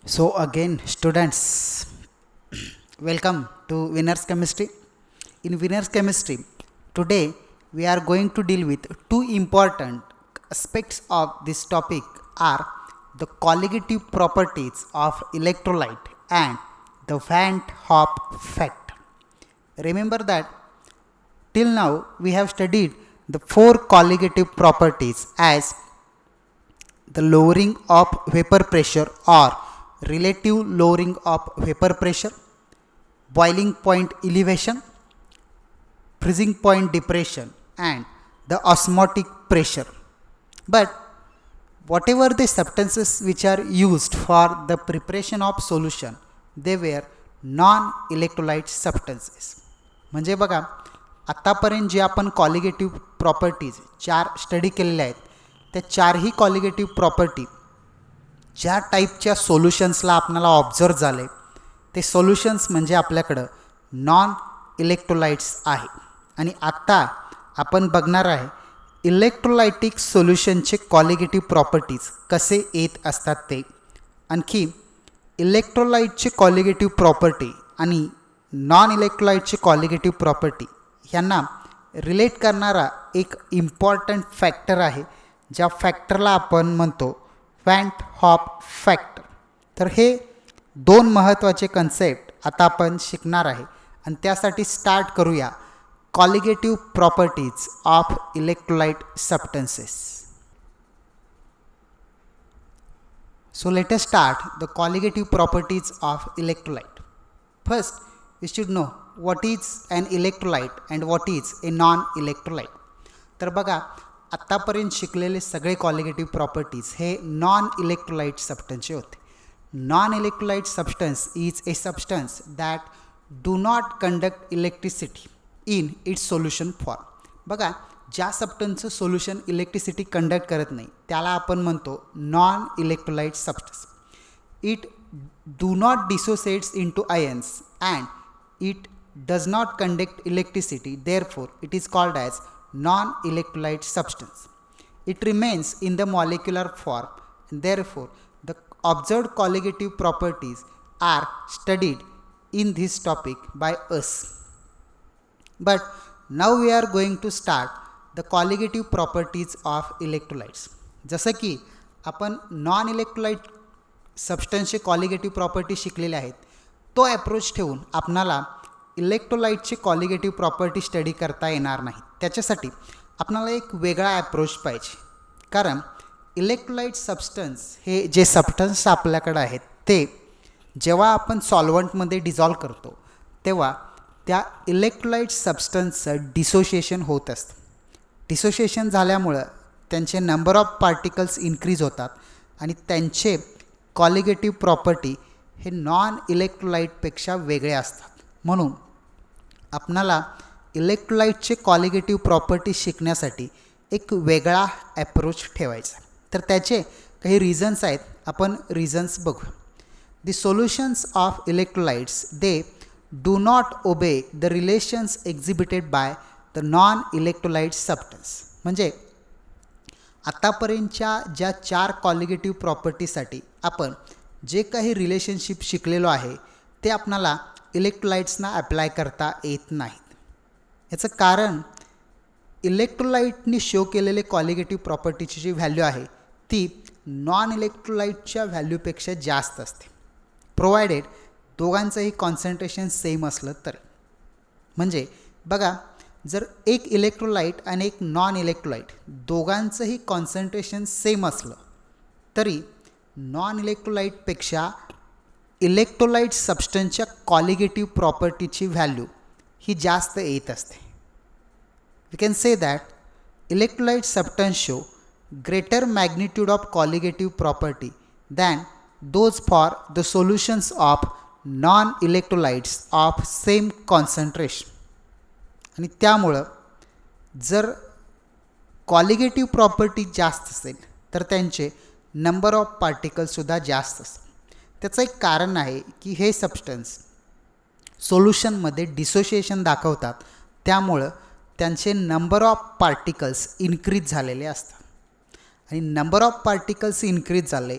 So again, students, welcome to Winners Chemistry. In Winners Chemistry, today we are going to deal with two important aspects of this topic are the colligative properties of electrolyte and the Van 't Hoff fact. Remember that till now we have studied the four colligative properties as the lowering of vapor pressure or relative lowering of vapor pressure, boiling point elevation, freezing point depression, and the osmotic pressure. But whatever the substances which are used for the preparation of solution, they were non-electrolyte substances. म्हणजे बघा, आतापर्यंत जे आपण colligative properties चार study केलेल्या आहेत, त्या चारही कॉलिगेटिव्ह प्रॉपर्टी ज्या टाईपच्या सोल्युशन्सला आपल्याला ऑब्झर्व झाले ते सोल्युशन्स म्हणजे आपल्याकडं नॉन इलेक्ट्रोलाइट्स आहे. आणि आत्ता आपण बघणार आहे इलेक्ट्रोलायटिक सोल्युशनचे कॉलिगेटिव्ह प्रॉपर्टीज कसे येत असतात ते. आणखी इलेक्ट्रोलाइटचे कॉलिगेटिव्ह प्रॉपर्टी आणि नॉन इलेक्ट्रोलाइटचे कॉलिगेटिव्ह प्रॉपर्टी ह्यांना रिलेट करणारा एक इम्पॉर्टंट फॅक्टर आहे, ज्या फॅक्टरला आपण म्हणतो व्हॅन 't हॉफ फॅक्टर. तर हे दोन महत्त्वाचे कन्सेप्ट आता आपण शिकणार आहे आणि त्यासाठी स्टार्ट करूया colligative properties of electrolyte substances. So let us start the colligative properties of electrolyte. First, we should know what is an electrolyte and what is a non-electrolyte. तर बघा, आत्तापर्यंत शिकलेले सगळे कॉलिगेटिव्ह प्रॉपर्टीज हे नॉन इलेक्ट्रोलाइट सबस्टन्सचे होते. Non electrolyte substance is a substance that do not conduct electricity in its solution form. बघा, ज्या सबस्टन्सचं solution electricity conduct करत नाही त्याला आपण म्हणतो non electrolyte substance. It do not dissociates into ions and it does not conduct electricity, therefore it is called as non-electrolyte substance. It remains in the molecular form, and therefore the observed colligative properties are studied in this topic by us. But now we are going to start the colligative properties of electrolytes. जसं की आपण non electrolyte सबस्टन्सचे colligative property शिकलेले आहेत, तो approach ठेवून आपणाला इलेक्ट्रोलाइटचे colligative property study करता येणार नाही. त्याच्यासाठी आपल्याला एक वेगळा ॲप्रोच पाहिजे, कारण इलेक्ट्रोलाइट सबस्टन्स हे जे सबस्टन्स आपल्याकडे आहेत ते जेव्हा आपण सॉल्वंटमध्ये डिझॉल्व करतो तेव्हा त्या इलेक्ट्रोलाइट सबस्टन्सचं डिसोसिएशन होत असतं. डिसोसिएशन झाल्यामुळं त्यांचे नंबर ऑफ पार्टिकल्स इन्क्रीज होतात आणि त्यांचे कॉलिगेटिव्ह प्रॉपर्टी हे नॉन इलेक्ट्रोलाइटपेक्षा वेगळे असतात. म्हणून आपणाला इलेक्ट्रोलाइटचे कॉलिगेटिव्ह प्रॉपर्टी शिकण्यासाठी एक वेगळा ॲप्रोच ठेवायचा. तर त्याचे काही रिझन्स आहेत, आपण रिझन्स बघू. The solutions of electrolytes they do not obey the relations exhibited by the non electrolyte substance. म्हणजे आतापर्यंतच्या ज्या चार कॉलिगेटिव्ह प्रॉपर्टीसाठी आपण जे काही रिलेशनशिप शिकलेलो आहे ते आपणाला इलेक्ट्रोलाइट्सना अप्लाय करता येत नाहीत. याचं कारण इलेक्ट्रोलाइटनी शो केलेले कॉलिगेटिव्ह प्रॉपर्टीची जी व्हॅल्यू आहे ती नॉन इलेक्ट्रोलाइटच्या व्हॅल्यूपेक्षा जास्त असते, प्रोव्हायडेड दोघांचंही कॉन्सन्ट्रेशन सेम असलं तर. म्हणजे बघा, जर एक इलेक्ट्रोलाइट आणि एक नॉन इलेक्ट्रोलाइट दोघांचंही कॉन्सन्ट्रेशन सेम असलं तरी नॉन इलेक्ट्रोलाइटपेक्षा इलेक्ट्रोलाइट सबस्टन्सच्या कॉलिगेटिव्ह प्रॉपर्टीची व्हॅल्यू ही जास्त येत असते. We can say that electrolyte substance show greater magnitude of colligative property than those for the solutions of non electrolytes of same concentration. आणि त्यामुळं जर कॉलिगेटिव्ह प्रॉपर्टी जास्त असेल तर त्यांचे नंबर ऑफ पार्टिकल्ससुद्धा जास्त असतात. त्याचं एक कारण आहे की हे सबस्टन्स सोल्युशनमध्ये डिसोसिएशन दाखवतात, त्यामुळं त्यांचे नंबर ऑफ पार्टिकल्स इन्क्रीज झालेले असतात. आणि नंबर ऑफ पार्टिकल्स इन्क्रीज झाले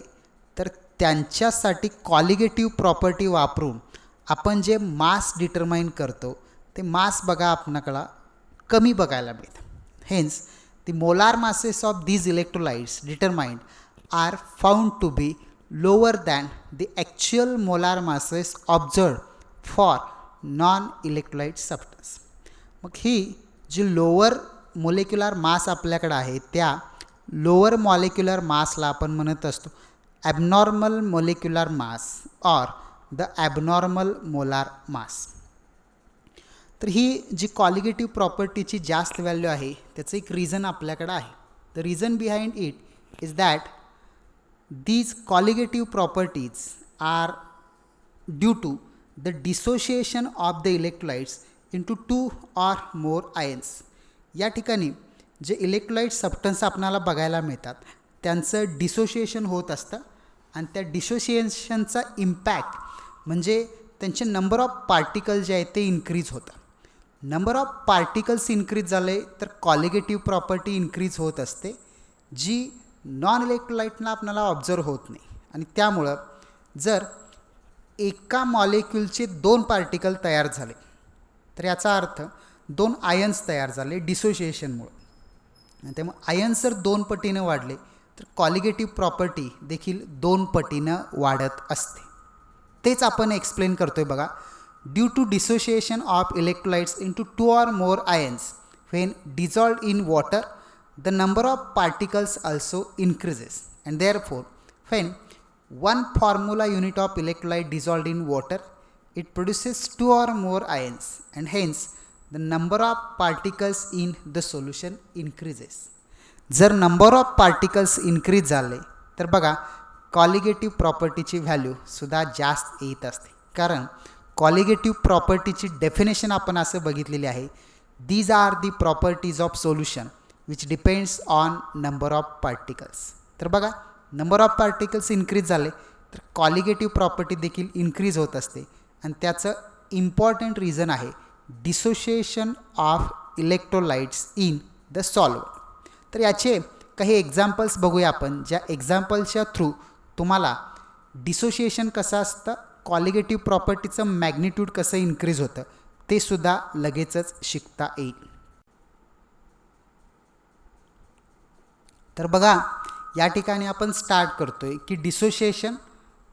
तर त्यांच्यासाठी कॉलिगेटिव्ह प्रॉपर्टी वापरून आपण जे मास डिटरमाइन करतो ते मास बघा आपणाकडं कमी बघायला मिळतं. Hence the molar masses of these electrolytes determined are found to be lower than the actual molar masses observed for non-electrolyte substance. मग ही जी लोअर मोलेक्युलर मास आपल्याकडे आहे त्या लोअर मॉलिक्युलर मासला आपण म्हणत असतो abnormal molecular mass or the abnormal molar mass. तर ही जी colligative प्रॉपर्टीची जास्त value आहे त्याचं एक रिझन आपल्याकडं आहे. The reason behind it is that these colligative properties are due to the dissociation of the electrolytes into two or more ions. या ठिकाणी जे इलेक्ट्रोलाइट सबस्टन्स आपल्याला बघायला मिळतात त्यांचं डिसोशिएशन होत असतं आणि त्या डिसोशिएशनचा इम्पॅक्ट म्हणजे त्यांचे नंबर ऑफ पार्टिकल जे आहेत ते इन्क्रीज होतं. नंबर ऑफ पार्टिकल्स इन्क्रीज झाले तर कॉलिगेटिव्ह प्रॉपर्टी इन्क्रीज होत असते जी नॉन इलेक्ट्रोलाइटला आपल्याला ऑब्झर्व होत नाही. आणि त्यामुळं जर एका मॉलिक्यूलचे दोन पार्टिकल तयार झाले तर याचा अर्थ दोन आयन्स तयार झाले डिसोशिएशनमुळं. आणि त्यामुळे आयन्स जर दोन पटीनं वाढले तर कॉलिगेटिव्ह प्रॉपर्टी देखील दोन पटीनं वाढत असते. तेच आपण एक्सप्लेन करतोय बघा. Due to dissociation of electrolytes into two or more ions when dissolved in water the number of particles also increases, and therefore when one formula unit of electrolyte dissolved in water it produces two or more ions and hence the number of particles in the solution increases. जर number of particles increase झाले तर बघा colligative प्रॉपर्टीची value सुद्धा जास्त येत असते. कारण कॉलिगेटिव्ह प्रॉपर्टीची डेफिनेशन आपण असं बघितलेली आहे, these are the properties of solution which depends on number of particles. तर बघा नंबर ऑफ पार्टिकल्स इन्क्रीज झाले तर कॉलिगेटिव्ह प्रॉपर्टी देखील इन्क्रीज होत असते आणि त्याचं इम्पॉर्टंट रिझन आहे dissociation of electrolytes in the solvent. तर याचे काही एक्झाम्पल्स बघूया आपण, ज्या एक्झाम्पल्सच्या थ्रू तुम्हाला डिसोशिएशन कसं असतं, कॉलिगेटिव्ह प्रॉपर्टीचं मॅग्निट्यूड कसं इन्क्रीज होतं ते सुद्धा लगेचच शिकता येईल. तर बघा या ठिकाणी आपण स्टार्ट करतोय की डिसोशिएशन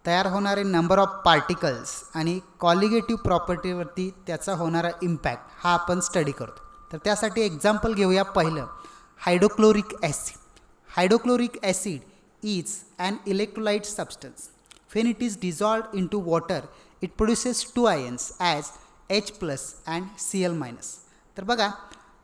तयार होणारे नंबर ऑफ पार्टिकल्स आणि कॉलिगेटिव्ह प्रॉपर्टीवरती त्याचा होणारा इम्पॅक्ट हा आपण स्टडी करतो. तर त्यासाठी एक्झाम्पल घेऊया. पहिलं hydrochloric acid. Hydrochloric acid is an electrolyte substance. When it is dissolved in to water it produces two ions as H+ and Cl-. तर बघा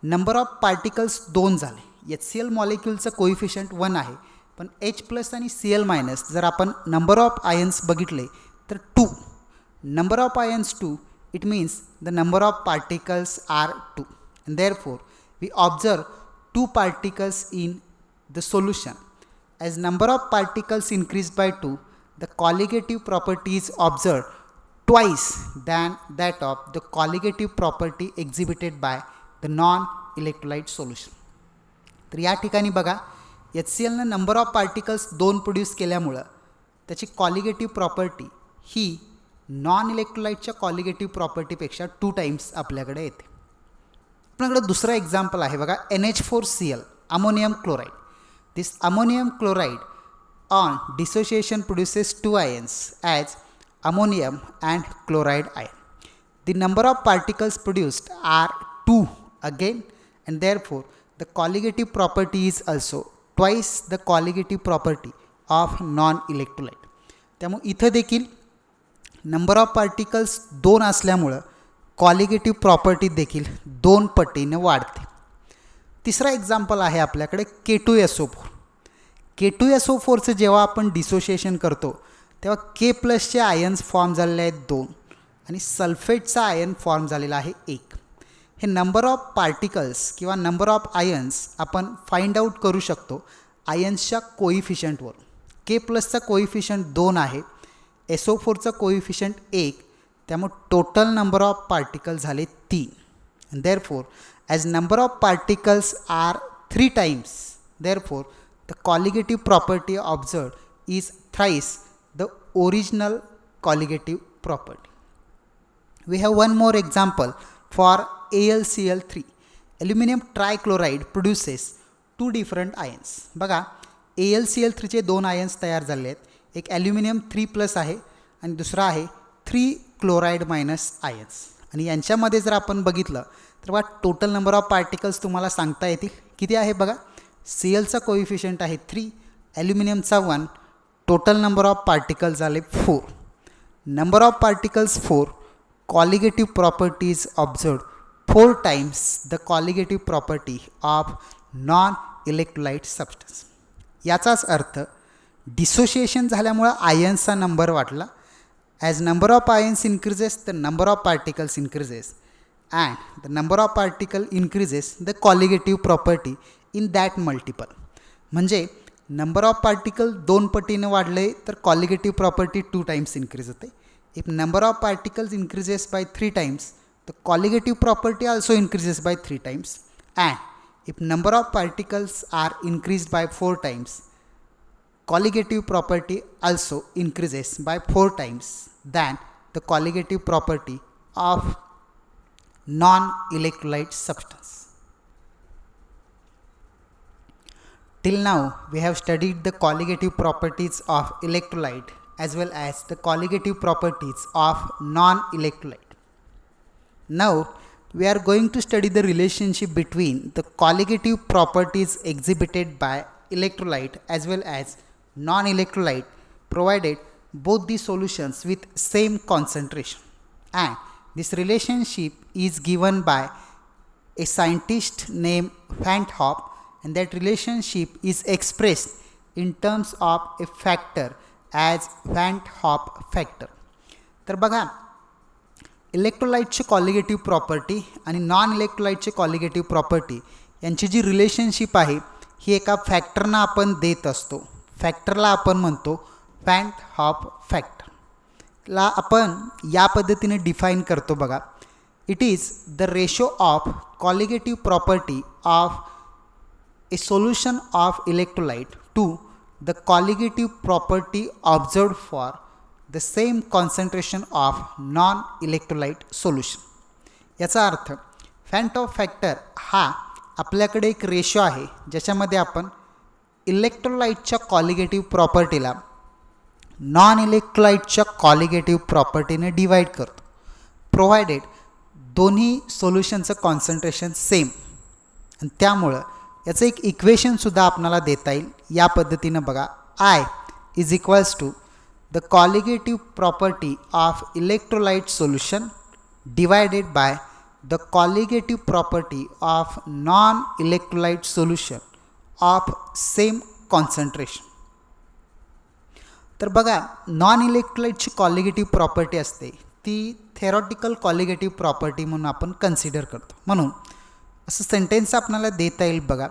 नंबर ऑफ पार्टिकल्स दोन झाले. HCl मॉलिक्यूलचं कोइफिशियंट 1 आहे पण H+ आणि Cl- जर आपण नंबर ऑफ आयन्स बघितले तर 2. Number of ions 2 it means the number of particles are 2 and therefore we observe 2 particles in the solution. As number of particles increased by 2 the colligative property is observed twice than that of the colligative property exhibited by the non-electrolyte solution. तर या ठिकाणी बघा HClनं number of particles 2 produce केल्यामुळं त्याची colligative property ही non इलेक्ट्रोलाइटच्या colligative प्रॉपर्टीपेक्षा 2 टाइम्स आपल्याकडे येते. आपल्याकडे दुसरा एक्झाम्पल आहे बघा NH4Cl ammonium chloride. This ammonium chloride on dissociation produces 2 ions as ammonium and chloride ion. The number of particles produced are 2 again and therefore the colligative property is also twice the colligative property of non-electrolyte. त्यामुळे इथं देखील number of particles 2 असल्यामुळं colligative property देखील 2 पटीने वाढते. तिसरा example आहे आपल्याकडे K2SO4. K2SO4चं जेव्हा आपण डिसोशिएशन करतो तेव्हा K+ आयन्स फॉर्म झालेले आहेत 2 आणि सल्फेटचा आयन फॉर्म झालेला आहे 1. हे नंबर ऑफ पार्टिकल्स किंवा नंबर ऑफ आयन्स आपण फाइंड आउट करू शकतो आयन्सच्या कोइफिशियंटवरून. K+चा कोइफिशियंट 2 आहे, SO4चा कोइफिशियंट 1, त्यामुळे टोटल नंबर ऑफ पार्टिकल झाले 3. and therefore as number of particles are 3 times therefore the colligative property observed is thrice the original colligative property. We have one more example for AlCl3. Aluminum trichloride produces two different ions. बघा AlCl3 चे दोन ions तयार झाले आहेत. एक aluminium 3+ आहे आणि दुसरा आहे 3 क्लोराइड मायनस आयन्स. आणि यांच्यामध्ये जर आपण बघितलं तर बघा टोटल नंबर ऑफ पार्टिकल्स तुम्हाला सांगता येतील. किती आहे बघा, Clचा कोइफिशियंट आहे 3, ॲल्युमिनियमचा 1, टोटल नंबर ऑफ पार्टिकल्स झाले 4. Number of particles 4, colligative property is observed 4 times the colligative property of non-electrolyte substance. याचाच अर्थ डिसोसिएशन झाल्यामुळे आयन्सचा नंबर वाढला. As number of ions increases the number of particles increases and the number of particle increases the colligative property in that multiple. म्हणजे number of particle 2 पटीने वाढले तर colligative property 2 times increase होते. If number of particles increases by 3 times, the colligative property also increases by 3 times. And if number of particles are increased by 4 times, colligative property also increases by 4 times than the colligative property of non-electrolyte substance. Till now, we have studied the colligative properties of electrolyte as well as the colligative properties of non-electrolyte. Now we are going to study the relationship between the colligative properties exhibited by electrolyte as well as non-electrolyte, provided both the solutions with same concentration. And this relationship is given by a scientist named Van 't Hoff, and that relationship is expressed in terms of a factor as Van 't Hoff factor. तर बघा इलेक्ट्रोलाइटची colligative property आणि non इलेक्ट्रोलाइटची colligative property यांची जी relationship आहे ही एका फॅक्टरना आपण देत असतो. फॅक्टरला आपण म्हणतो Van 't Hoff फॅक्टर. ला आपण या पद्धतीने डिफाईन करतो बघा. It is the ratio of colligative property of a solution of electrolyte to the colligative property observed for the same concentration of non-electrolyte solution. याचा अर्थ Van 't Hoff फॅक्टर हा आपल्याकडे एक रेशो आहे ज्याच्यामध्ये आपण इलेक्ट्रोलाइटच्या कॉलिगेटिव्ह प्रॉपर्टीला नॉन इलेक्ट्रोलाइटच्या colligative प्रॉपर्टीने divide करतो, प्रोव्हायडेड दोन्ही सोल्युशनचं कॉन्सन्ट्रेशन सेम. आणि त्यामुळं याचं एक इक्वेशनसुद्धा आपल्याला देता येईल या पद्धतीनं बघा. I is equals to the colligative property of electrolyte solution divided by the colligative property of non electrolyte solution of same concentration. तर बघा नॉन इलेक्ट्रोलाइटची कॉलिगेटिव्ह प्रॉपर्टी असते ती थेरॉटिकल कॉलिगेटिव्ह प्रॉपर्टी म्हणून आपण कन्सिडर करतो. म्हणून असं सेंटेन्स आपल्याला देता येईल बघा.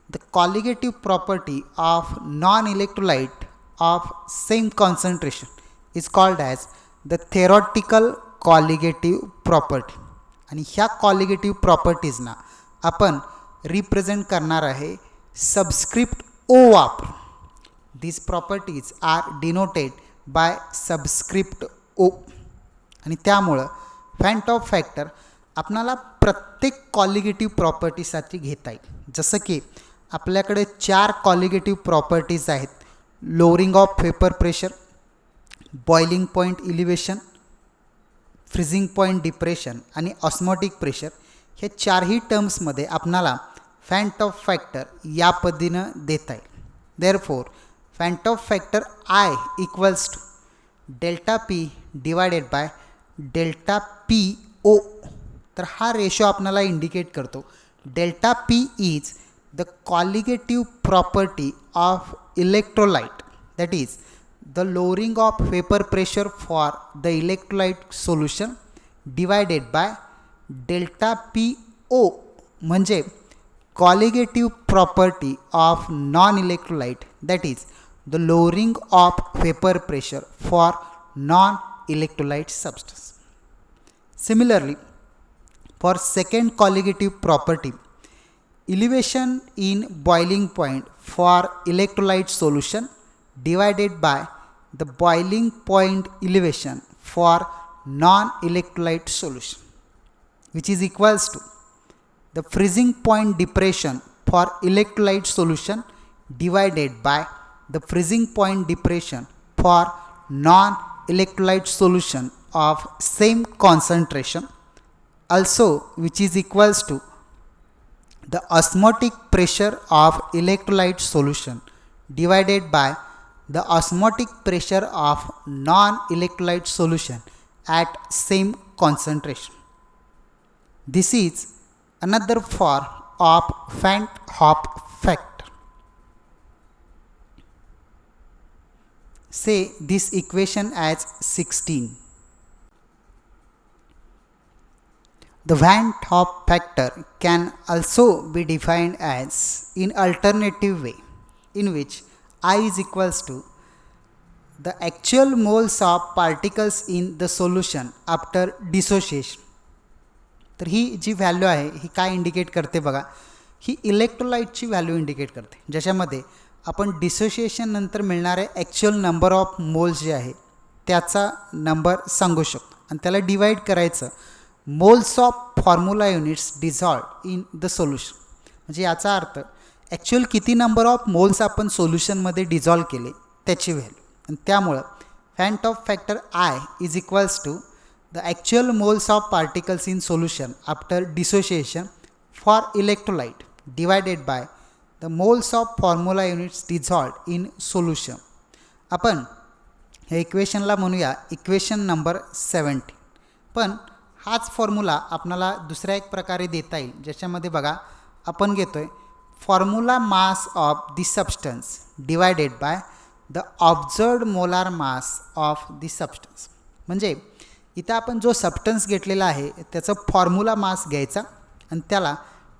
The colligative property of non electrolyte of same concentration is called as the theoretical colligative property. आणि ह्या कॉलिगेटिव्ह प्रॉपर्टीजना आपण रिप्रेझेंट करणार आहे सबस्क्रिप्ट ओ वापरून. these properties are denoted by subscript O. आणि त्यामुळं Van 't Hoff फॅक्टर आपणाला प्रत्येक कॉलिगेटिव्ह प्रॉपर्टीसाठी घेता येईल. जसं की आपल्याकडे 4 कॉलिगेटिव्ह प्रॉपर्टीज आहेत. Lowering of vapour pressure, boiling point elevation, freezing point depression आणि ऑस्मोटिक प्रेशर. हे चारही टर्म्समध्ये आपणाला Van 't Hoff फॅक्टर या पद्धतीनं देता येईल. Therefore Van 't Hoff factor I equals to delta P divided by delta P O. तर हा रेशो आपल्याला इंडिकेट करतो delta P is the colligative property of electrolyte, that is the lowering of vapour pressure for the electrolyte solution divided by delta P O म्हणजे colligative property of non electrolyte, that is the lowering of vapor pressure for non-electrolyte substance. Similarly, for second colligative property, elevation in boiling point for electrolyte solution divided by the boiling point elevation for non-electrolyte solution, which is equals to the freezing point depression for electrolyte solution divided by the freezing point depression for non-electrolyte solution of same concentration, also which is equals to the osmotic pressure of electrolyte solution divided by the osmotic pressure of non-electrolyte solution at same concentration. This is another form of Van't Hoff factor. Say this equation as 16. The Van't Hoff factor can also be defined as in alternative way, in which I is equals to the actual moles of particles in the solution after dissociation. तर ही जी value आहे ही काय indicate करते बघा, ही इलेक्ट्रोलाइटची value indicate करते, ज्याच्यामध्ये आपण dissociation नंतर मिळणारे ॲक्च्युअल नंबर ऑफ मोल्स जे आहे त्याचा नंबर सांगू शकतो आणि त्याला डिवाइड करायचं moles of formula units dissolve in the solution. म्हणजे याचा अर्थ ॲक्च्युअल किती नंबर ऑफ मोल्स आपण सोल्युशनमध्ये डिझॉल्व केले त्याची व्हॅल्यू. आणि त्यामुळं Van't Hoff factor I is equals to the actual moles of particles in solution after dissociation for electrolyte divided by the moles of formula units dissolved in solution. आपण हे इक्वेशनला म्हणूया equation number 17. पण हाच formula आपल्याला दुसऱ्या एक प्रकारे देता येईल, ज्याच्यामध्ये बघा आपण घेतोय formula mass of the substance divided by the observed molar mass of the substance. म्हणजे इथं आपण जो सबस्टन्स घेतलेला आहे त्याचं फॉर्म्युला मास घ्यायचा आणि त्याला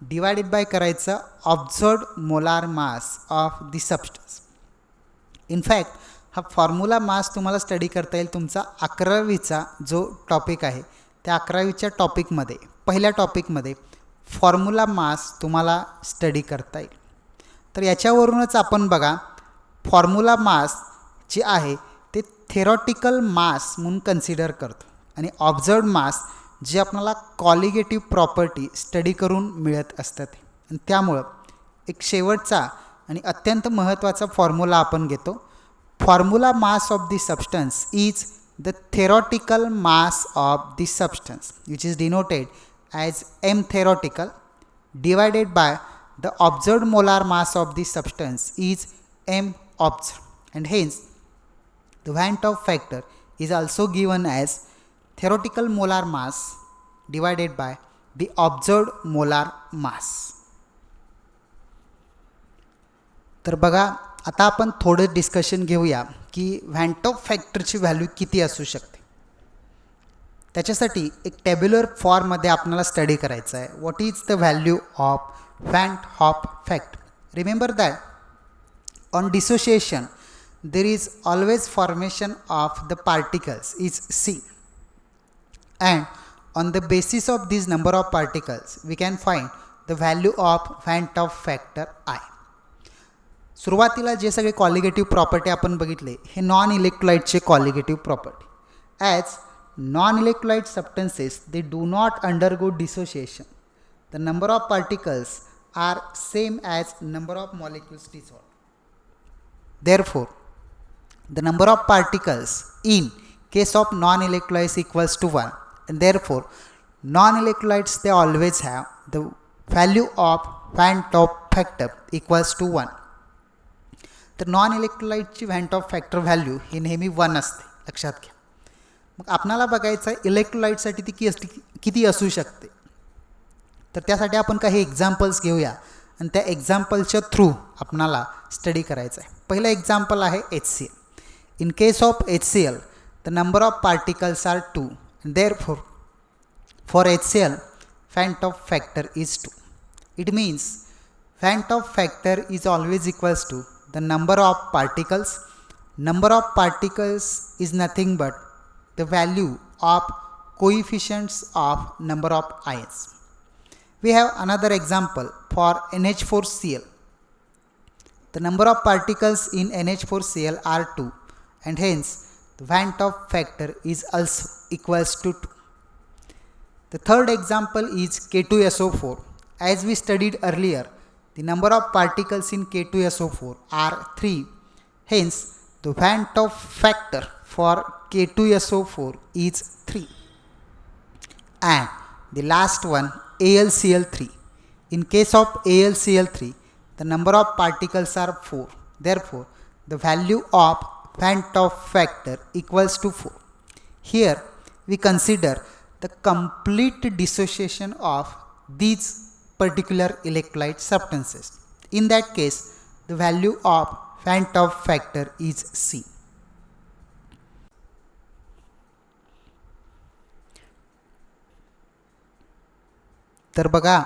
डिवायडेड बाय करायचं observed molar mass of the substance. In fact हा फॉर्म्युला मास तुम्हाला स्टडी करता येईल तुमचा 11वीचा जो टॉपिक आहे त्या 11वीच्या टॉपिकमध्ये पहिल्या टॉपिकमध्ये फॉर्म्युला मास तुम्हाला स्टडी करता येईल. तर याच्यावरूनच आपण बघा फॉर्म्युला मास जे आहे ते थेरॉटिकल मास म्हणून कन्सिडर करतो आणि ऑब्झर्व्ड मास जे आपल्याला कॉलिगेटिव्ह प्रॉपर्टी स्टडी करून मिळत असतात. आणि त्यामुळं एक शेवटचा आणि अत्यंत महत्त्वाचा फॉर्म्युला आपण घेतो. Formula mass of the substance is the theoretical mass of the substance which is denoted as M theoretical divided by the observed molar mass of the substance is M observed. And hence the Van't Hoff factor is also given as theoretical molar mass divided by the observed molar mass. तर बघा आता आपण थोडं discussion घेऊया की Van't Hoff फॅक्टरची value किती असू शकते. त्याच्यासाठी एक टेब्युलर फॉर्ममध्ये आपल्याला स्टडी करायचं आहे. What is the value of Van't Hoff factor. Remember that on dissociation there is always formation of the particles is C, and on the basis of this number of particles we can find the value of Van't Hoff factor I. सुरुवातीला जे सगळे colligative property आपण बघितले हे non इलेक्ट्रोलाइटचे colligative property. As non electrolyte substances they do not undergo dissociation, the number of particles are same as number of molecules dissolved. Therefore the number of particles in case of non-electrolytes equals to 1, and therefore non-electrolytes they always have the value of Van't Hoff factor equals to 1. तर non इलेक्ट्रोलाइटची Van't Hoff factor value ही नेहमी 1 असते, लक्षात घ्या. मग आपल्याला बघायचं आहे इलेक्ट्रोलाइटसाठी ती किती असू शकते. तर त्यासाठी आपण काही एक्झाम्पल्स घेऊया आणि त्या एक्झाम्पलच्या थ्रू आपणाला स्टडी करायचं आहे. पहिलं एक्झाम्पल आहे HCl. In case of HCl, the number of particles are 2. Therefore, for HCl, Van't Hoff factor is 2. It means Van't Hoff factor is always equals to the number of particles. Number of particles is nothing but the value of coefficients of number of ions. We have another example for NH4Cl. The number of particles in NH4Cl are 2. and hence the Van 't Hoff factor is also equals to 2. The third example is K2SO4. As we studied earlier, the number of particles in K2SO4 are 3. Hence, the Van 't Hoff factor for K2SO4 is 3. And the last one, AlCl3. In case of AlCl3, the number of particles are 4. Therefore, the value of Van 't Hoff factor equals to 4. Here, we consider the complete dissociation of these particular electrolyte substances. In that case, the value of Van 't Hoff factor is C. तर बघा,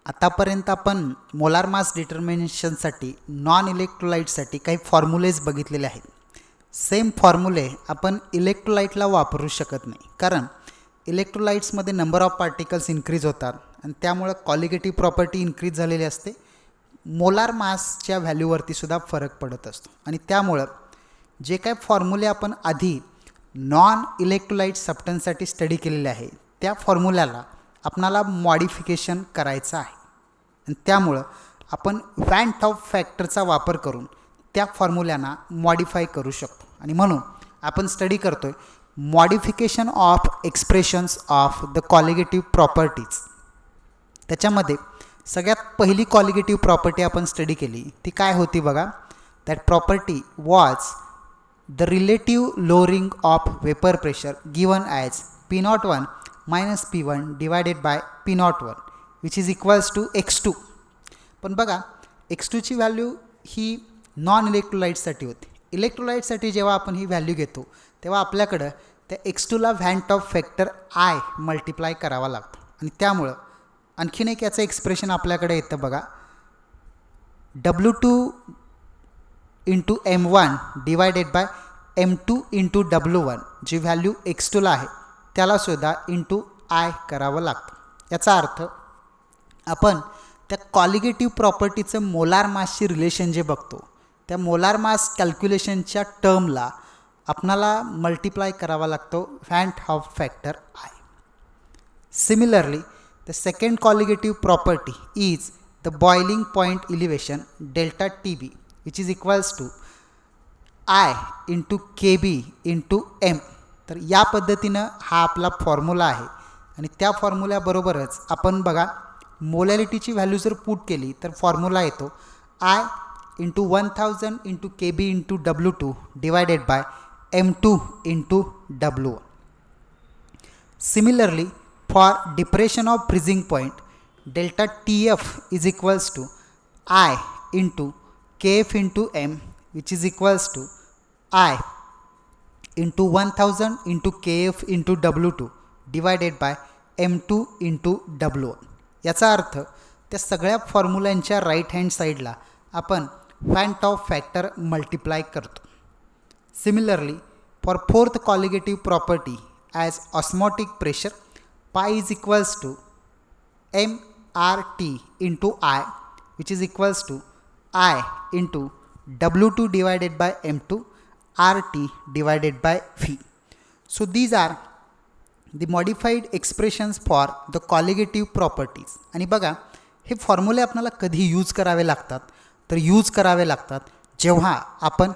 आतापर्यंत आपण molar mass डिटर्मिनेशनसाठी non इलेक्ट्रोलाइटसाठी काही formulas बघितलेले आहेत. Same फॉर्म्युले आपण इलेक्ट्रोलाइटला वापरू शकत नाही, कारण इलेक्ट्रोलाइट्समध्ये नंबर ऑफ पार्टिकल्स इन्क्रीज होतात आणि त्यामुळे क्वालिगेटिव्ह प्रॉपर्टी इन्क्रीज झालेली असते. मोलार मासच्या व्हॅल्यूवरती सुद्धा फरक पडत असतो आणि त्यामुळं जे काही फॉर्म्युले आपण आधी नॉन इलेक्ट्रोलाइट सबस्टन्ससाठी स्टडी केलेले आहे त्या फॉर्म्युल्याला आपणाला मॉडिफिकेशन करायचं आहे आणि त्यामुळं आपण Van 't Hoff फॅक्टरचा वापर करून त्या फॉर्म्युल्यांना मॉडिफाय करू शकतो. आणि म्हणून आपण स्टडी करतो आहे modification of expressions of the colligative properties. त्याच्यामध्ये सगळ्यात पहिली कॉलिगेटिव्ह प्रॉपर्टी आपण स्टडी केली ती काय होती बघा. That property was the relative lowering of vapour pressure given as P01 minus P1 divided by P01 which is equals to X2. पण बघा X2ची व्हॅल्यू ही नॉन इलेक्ट्रोलाइटसाठी होती. इलेक्ट्रोलाइटसाठी जेव्हा आपण ही व्हॅल्यू घेतो तेव्हा आपल्याकडं त्या X2ला Van 't Hoff factor I multiply करावा लागतो आणि त्यामुळं आणखीन एक याचं एक्सप्रेशन आपल्याकडे येतं बघा. W2 into M1 divided by M2 into W1 जी व्हॅल्यू X2ला आहे त्यालासुद्धा इंटू I करावं लागतं. याचा अर्थ आपण त्या कॉलिगेटिव्ह प्रॉपर्टीचं मोलार मासची रिलेशन जे बघतो त्या मोलार मास कॅल्क्युलेशनच्या टर्मला आपणाला मल्टिप्लाय करावा लागतो Van 't Hoff factor I. Similarly the second colligative property is the boiling point elevation delta TB which is equals to I into KB into M. तर या पद्धतीनं हा आपला फॉर्म्युला आहे आणि त्या फॉर्म्युल्याबरोबरच आपण बघा मोलॅलिटीची व्हॅल्यू जर पुट केली तर फॉर्म्युला येतो I into 1000 into KB into W2 divided by M2 into W1. Similarly for depression of freezing point delta TF is equals to I into KF into M which is equals to I into 1000 into KF into W2 divided by M2 into W1. याचा अर्थ त्या सगळ्या फॉर्म्युलांच्या right hand साईडला आपण Van 't Hoff factor multiply करतो. Similarly for fourth colligative property as osmotic pressure pi is equals to MRT into I which is equals to I into W2 divided by M2 RT divided by V. So these are the modified expressions for the colligative properties. आणि बघा हे फॉर्म्युले आपल्याला कधी use करावे लागतात तर use करावे लागतात जेव्हा आपण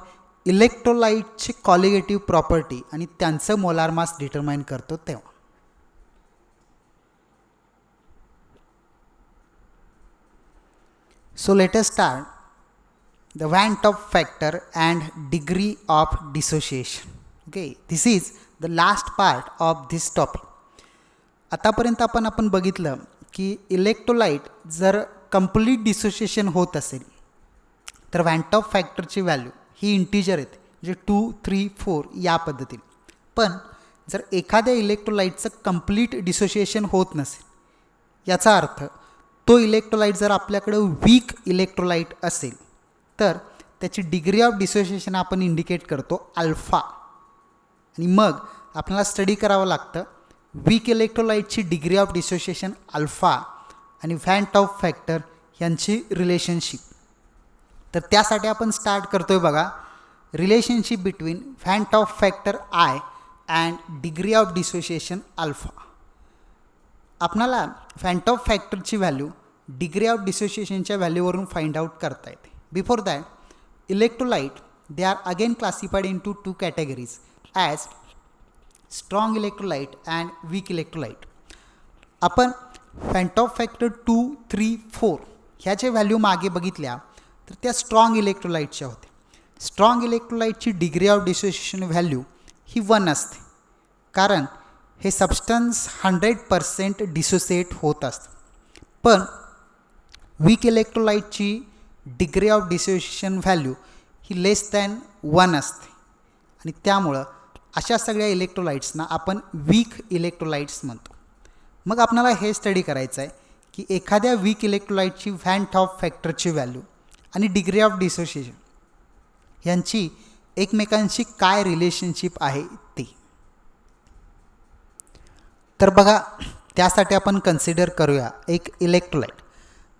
इलेक्ट्रोलाइटची कॉलिगेटिव्ह प्रॉपर्टी आणि त्यांचं मोलार मास डिटरमाइन करतो तेव्हा. So let us start the Van 't Hoff factor and degree of dissociation. Okay, this is the last part of this topic. आतापर्यंत आपण बघितलं की इलेक्ट्रोलाइट जर कंप्लीट डिसोसिएशन होत असेल तर Van 't Hoff फॅक्टरची व्हॅल्यू ही इंटिजर येते म्हणजे 2, 3, 4 या पद्धतीने. पण जर एखाद्या इलेक्ट्रोलाइटचं कंप्लीट डिसोसिएशन होत नसेल याचा अर्थ तो इलेक्ट्रोलाइट जर आपल्याकडे वीक इलेक्ट्रोलाइट असेल तर त्याची डिग्री ऑफ डिसोसिएशन आपण इंडिकेट करतो अल्फा. आणि मग आपल्याला स्टडी करावं लागतं वीक इलेक्ट्रोलाइटची डिग्री ऑफ डिसोसिएशन अल्फा आणि Van 't Hoff फॅक्टर यांची रिलेशनशिप. तर त्यासाठी आपण स्टार्ट करतो आहे बघा relationship between Van 't Hoff factor I and degree of dissociation alpha. आपणाला Van 't Hoff फॅक्टरची व्हॅल्यू डिग्री ऑफ डिसोसिएशनच्या व्हॅल्यूवरून फाइंड आउट करता येते. Before that, electrolyte they are again classified into two categories as strong electrolyte and weak electrolyte. आपण Van 't Hoff factor 2, 3, 4 ह्याचे value मागे बघितल्या तर त्या स्ट्रॉंग इलेक्ट्रोलाइटच्या होत्या. स्ट्रॉंग इलेक्ट्रोलाइटची डिग्री ऑफ डिसोसिएशन व्हॅल्यू ही 1 असते, कारण हे सबस्टन्स 100% डिसोसिएट होत असतं. पण वीक इलेक्ट्रोलाइटची डिग्री ऑफ डिसोसिएशन व्हॅल्यू ही लेस दॅन 1 असते आणि त्यामुळं अशा सगळ्या इलेक्ट्रोलाइट्सना आपण वीक इलेक्ट्रोलाइट्स म्हणतो. मग आपल्याला हे स्टडी करायचं आहे की एखाद्या वीक इलेक्ट्रोलाइटची Van 't Hoff फॅक्टरची व्हॅल्यू आणि डिग्री ऑफ डिसोसिएशन यांची एकमेकांशी काय रिलेशनशिप आहे ते. तर बघा, त्यासाठी आपण कन्सिडर करूया एक electrolyte.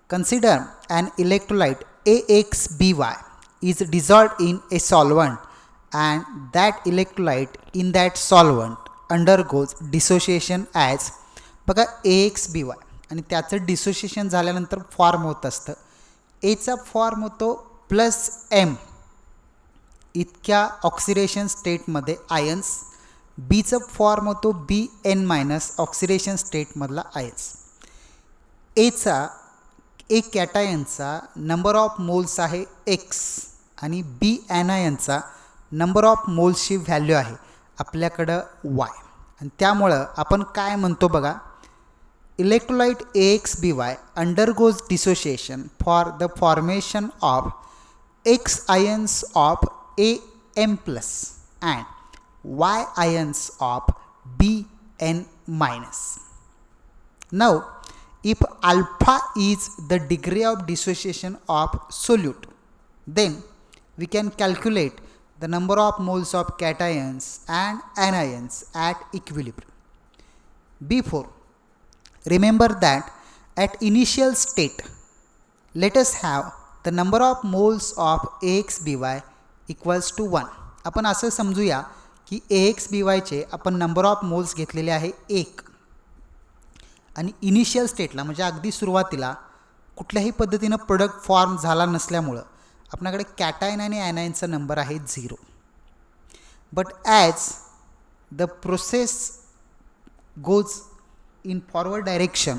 Consider an electrolyte AXBY is dissolved in a solvent and that electrolyte in that solvent undergoes dissociation as बघा AXBY आणि त्याचं डिसोसिएशन झाल्यानंतर फॉर्म होत असतं. एचा फॉर्म होतो +M इतक्या ऑक्सिडेशन स्टेटमध्ये आयन्स, बीचं फॉर्म होतो BN- ऑक्सिडेशन स्टेटमधला आयन्स. एचा एक कॅटायनचा नंबर ऑफ मोल्स आहे X आणि बी ॲनायनचा नंबर ऑफ मोल्सची व्हॅल्यू आहे आपल्याकडं Y. आणि त्यामुळं आपण काय म्हणतो बघा, electrolyte AXBY undergoes dissociation for the formation of X ions of AM+ and Y ions of BN-. Now, if alpha is the degree of dissociation of solute, then we can calculate the number of moles of cations and anions at equilibrium. Before, remember that at initial state, let us have the number of moles of AXBY equals to 1. आपण असं समजूया की AXBYचे आपण number of moles घेतलेले आहे 1 आणि initial स्टेटला म्हणजे अगदी सुरुवातीला कुठल्याही पद्धतीनं प्रोडक्ट फॉर्म झाला नसल्यामुळं आपल्याकडे कॅटायन आणि ॲनायनचा नंबर आहे 0. But as the process goes in forward direction,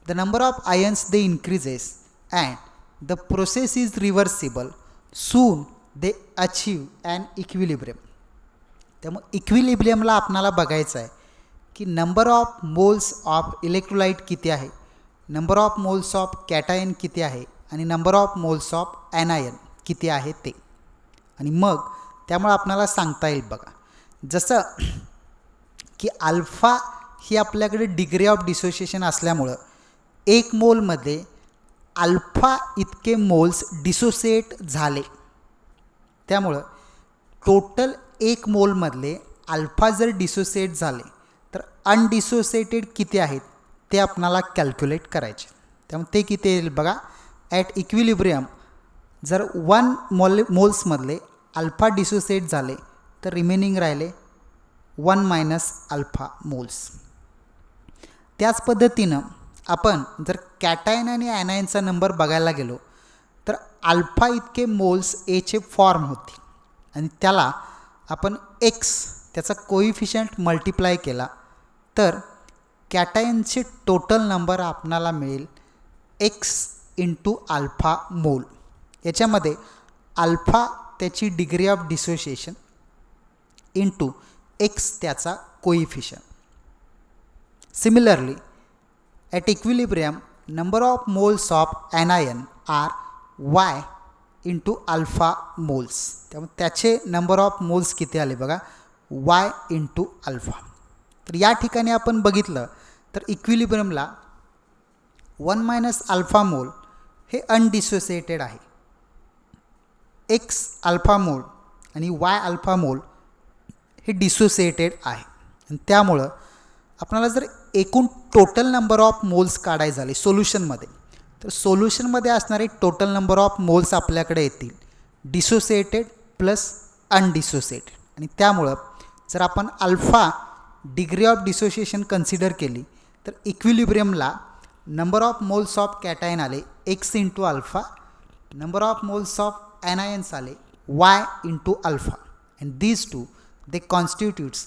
the number of ions they increases and the process is reversible. Soon they achieve an equilibrium. त्यामुळे इक्विलिब्रियमला आपणाला बघायचं आहे की number of moles of electrolyte किती आहे, number of moles of cation किती आहे आणि नंबर ऑफ मोल्स ऑफ ॲनायन किती आहे ते. आणि मग त्यामुळे आपणाला सांगता येईल बघा, जसं की अल्फा ही आपल्याकडे डिग्री ऑफ डिसोसिएशन असल्यामुळं 1 मोलमध्ये अल्फा इतके मोल्स डिसोसिएट झाले. त्यामुळं टोटल 1 मोलमधले अल्फा जर डिसोसिएट झाले तर अनडिसोसिएटेड किती आहेत ते आपणाला कॅल्क्युलेट करायचे. त्यामुळे ते किती येईल बघा, ॲट इक्विलिब्रियम जर 1 मोल्समधले अल्फा डिसोसिएट झाले तर रिमेनिंग राहिले 1 - अल्फा मोल्स. त्याच पद्धतीनं आपण जर कॅटायन आणि ॲनायनचा नंबर बघायला गेलो तर अल्फा इतके मोल्स एचे फॉर्म होते आणि त्याला आपण X त्याचा कोइफिशियंट मल्टिप्लाय केला तर कॅटायनचे टोटल नंबर आपणाला मिळेल X × अल्फा मोल. याच्यामध्ये अल्फा त्याची degree of dissociation into X त्याचा coefficient. Similarly, at equilibrium, number of moles of anion are Y × alpha moles. त्यामुळे त्याचे नंबर ऑफ मोल्स किती आले बघा, Y × अल्फा. तर या ठिकाणी आपण बघितलं तर इक्विलिब्रियमला 1 - अल्फा मोल हे अनडिसोसिएटेड आहे, X अल्फा मोल आणि Y अल्फा मोल हे डिसोसिएटेड आहे. आणि त्यामुळं आपल्याला जर एकूण टोटल नंबर ऑफ मोल्स काढायचे झाले सोल्युशनमध्ये तर सोल्युशनमध्ये असणारे टोटल नंबर ऑफ मोल्स आपल्याकडे येतील डिसोसिएटेड प्लस अनडिसोसिएटेड. आणि त्यामुळं जर आपण alpha degree of dissociation consider केली तर इक्विलिब्रियमला number of moles of cation आले x into alpha, number of moles of anions आले y into alpha, and these two they constitutes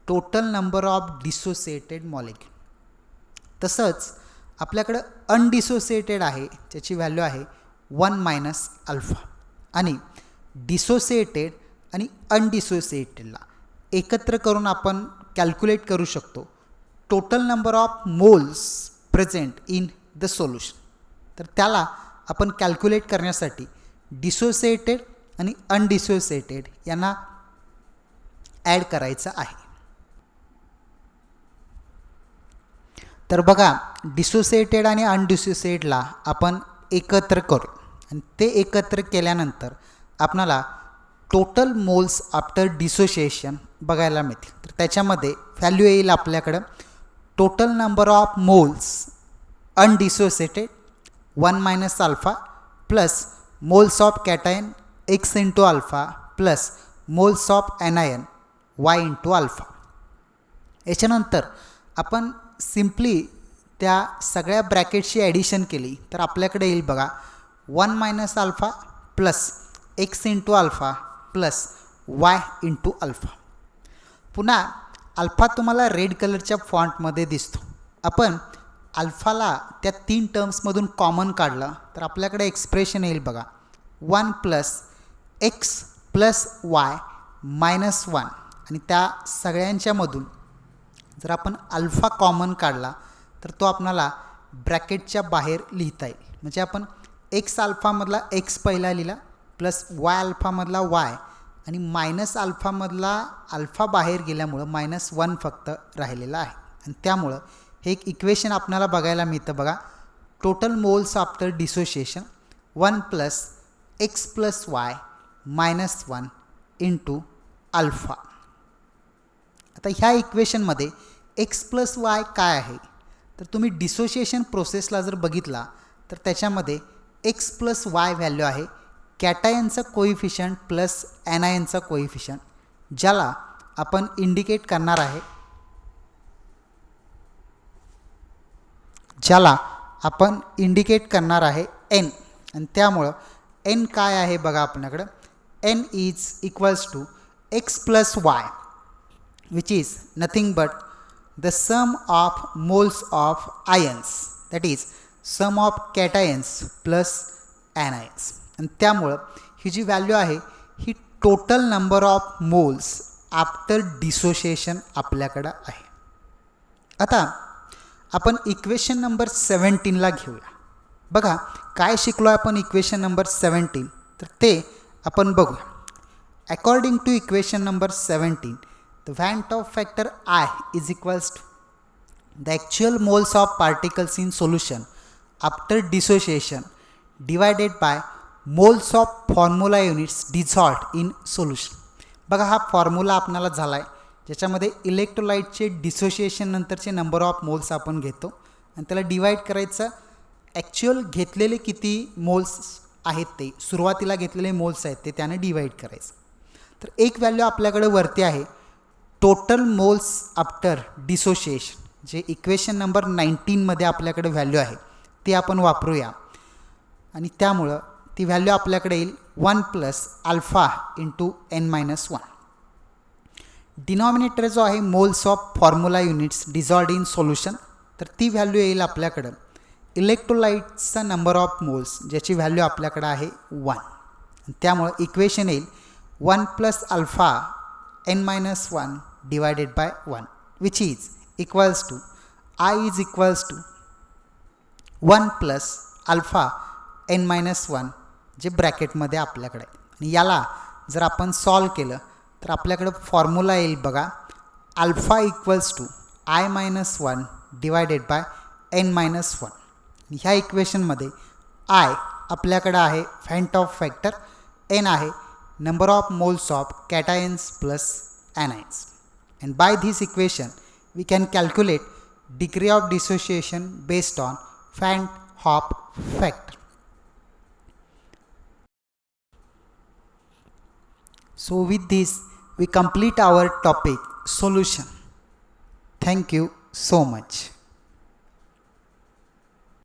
total number of dissociated molecule. तसंच आपल्याकडं undissociated आहे, ज्याची value आहे 1 मायनस अल्फा. आणि डिसोसिएटेड आणि अनडिसोसिएटेडला एकत्र करून आपण कॅल्क्युलेट करू शकतो total number of moles present in the solution. तर त्याला आपण कॅल्क्युलेट करण्यासाठी डिसोसिएटेड आणि अनडिसोसिएटेड यांना ॲड करायचं आहे. तर बघा, डिसोसिएटेड आणि अनडिसोसिएटेडला आपण एकत्र करू आणि ते एकत्र केल्यानंतर आपणाला टोटल मोल्स आफ्टर डिसोसिएशन बघायला मिळतील. तर त्याच्यामध्ये व्हॅल्यू येईल आपल्याकडं total number of moles undissociated 1 minus alpha plus moles of cation x into alpha plus moles of anion Y into alpha. याच्यानंतर आपण सिम्पली त्या सगळ्या ब्रॅकेटची ॲडिशन केली तर आपल्याकडे येईल बघा 1 minus alpha plus x into alpha plus y into alpha. पुन्हा अल्फा तुम्हाला रेड कलरच्या फॉन्टमध्ये दिसतो. आपण अल्फाला त्या 3 टर्म्समधून कॉमन काढलं तर आपल्याकडे एक्सप्रेशन येईल बघा 1 plus x plus y minus 1. आणि त्या सगळ्यांच्यामधून जर आपण अल्फा कॉमन काढला तर तो आपणाला ब्रॅकेटच्या बाहेर लिहिता येईल. म्हणजे आपण एक्स अल्फामधला एक्स पहिला लिहिला प्लस वाय अल्फामधला वाय आणि मायनस अल्फामधला अल्फा बाहेर गेल्यामुळं -1 फक्त राहिलेला आहे. आणि त्यामुळं हे एक इक्वेशन आपल्याला बघायला मिळतं बघा total moles after dissociation 1 plus x plus Y -1 into alpha. आता ह्या इक्वेशनमध्ये एक्स प्लस वाय काय आहे तर तुम्ही डिसोसिएशन प्रोसेसला जर बघितला तर त्याच्यामध्ये एक्स प्लस वाय व्हॅल्यू आहे कॅटायनचा कोइफिशियंट प्लस एनायनचा कोइफिशियंट, ज्याला आपण इंडिकेट करणार आहे एन. आणि त्यामुळं एन काय आहे बघा आपल्याकडं n is equals to x plus y which is nothing but the sum of moles of ions, that is sum of cations plus anions. आणि त्यामुळं ही जी व्हॅल्यू आहे ही total number of moles after dissociation आपल्याकडं आहे. आता आपण इक्वेशन नंबर 17ला घेऊया. बघा काय शिकलो आपण इक्वेशन नंबर 17 तर ते आपण बघूया. According to equation number 17 the Van't Hoff factor I is equals to the actual moles of particles in solution after dissociation divided by moles of formula units dissolved in solution. बघा हा formula आपल्याला झाला आहे ज्याच्यामध्ये इलेक्ट्रोलाइटचे dissociation नंतरचे number of moles आपण घेतो आणि त्याला डिवाईड करायचं ॲक्च्युअल घेतलेले किती मोल्स आहेत ते सुरुवातीला घेतलेले मोल्स आहेत ते त्याने डिवाईड करायचं. तर एक व्हॅल्यू आपल्याकडे वरती आहे टोटल मोल्स आफ्टर डिसोसिएशन, जे इक्वेशन नंबर 19मध्ये आपल्याकडे व्हॅल्यू आहे ते आपण वापरूया. आणि त्यामुळं ती व्हॅल्यू आपल्याकडे येईल 1 plus alpha into n-1. Denominator जो आहे moles of formula units dissolved in solution, तर ती व्हॅल्यू येईल आपल्याकडं इलेक्ट्रोलाइट्सचा नंबर ऑफ मोल्स ज्याची व्हॅल्यू आपल्याकडं आहे 1. त्यामुळं इक्वेशन येईल 1 plus alpha n-1 divided by 1 which is equals to I is equals to 1 plus alpha n-1 जे ब्रॅकेटमध्ये आपल्याकडे आहे. आणि याला जर आपण सॉल्व केलं तर आपल्याकडं फॉर्म्युला येईल बघा alpha equals to I-1 divided by n-1. ह्या इक्वेशनमध्ये I आपल्याकडं आहे व्हॅन्ट ऑफ फॅक्टर, n आहे number of moles of cations plus anions, and by this equation we can calculate degree of dissociation based on Van't Hoff factor. So with this we complete our topic solution. Thank you so much.